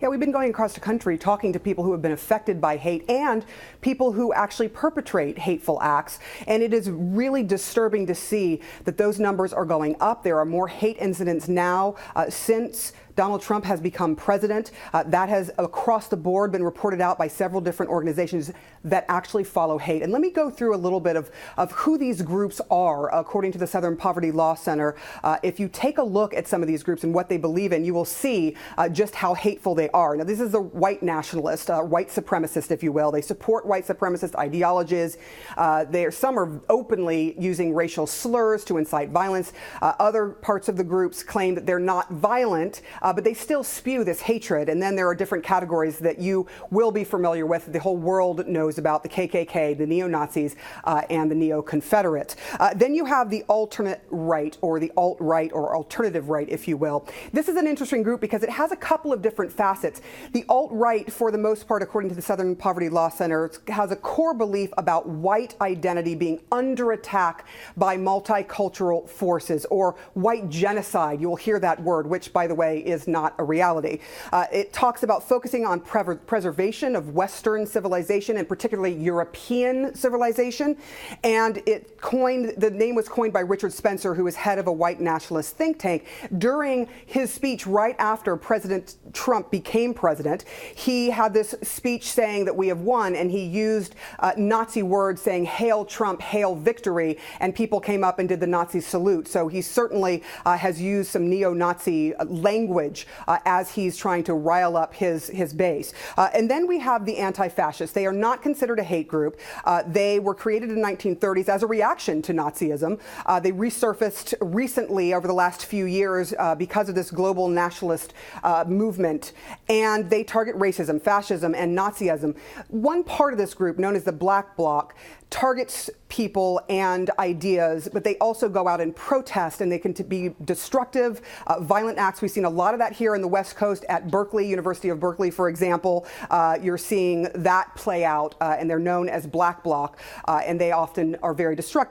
Yeah, we've been going across the country talking to people who have been affected by hate and people who actually perpetrate hateful acts. And it is really disturbing to see that those numbers are going up. There are more hate incidents now since Donald Trump has become president. That has across the board been reported out by several different organizations that actually follow hate. And let me go through a little bit of who these groups are, according to the Southern Poverty Law Center. If you take a look at some of these groups and what they believe in, you will see just how hateful they are. Now, this is a white nationalist, white supremacist, if you will. They support white supremacist ideologies. Some are openly using racial slurs to incite violence. Other parts of the groups claim that they're not violent, but they still spew this hatred. And then there are different categories that you will be familiar with. The whole world knows about: the KKK, the neo-Nazis, and the neo-Confederate. Then you have the alternate right, or the alt-right, or alternative right, if you will. This is an interesting group because it has a couple of different facets. The alt-right, for the most part, according to the Southern Poverty Law Center, has a core belief about white identity being under attack by multicultural forces, or white genocide. You will hear that word, which, by the way, is not a reality. It talks about focusing on preservation of Western civilization, and particularly European civilization. And the name was coined by Richard Spencer, who is head of a white nationalist think tank. During his speech right after President Trump became president, he had this speech saying that we have won, and he used Nazi words saying, "Hail Trump, hail victory," and people came up and did the Nazi salute. So he certainly has used some neo-Nazi language as he's trying to rile up his base. And then we have the anti-fascists. They are not considered a hate group. They were created in the 1930s as a reaction to Nazism. They resurfaced recently over the last few years because of this global nationalist movement, and they target racism, fascism, and Nazism. One part of this group, known as the Black Bloc, targets people and ideas, but they also go out and protest, and they can be destructive, violent acts. We've seen a lot of that here in the West Coast at Berkeley, University of Berkeley, for example. You're seeing that play out, and they're known as Black Bloc, and they often are very destructive.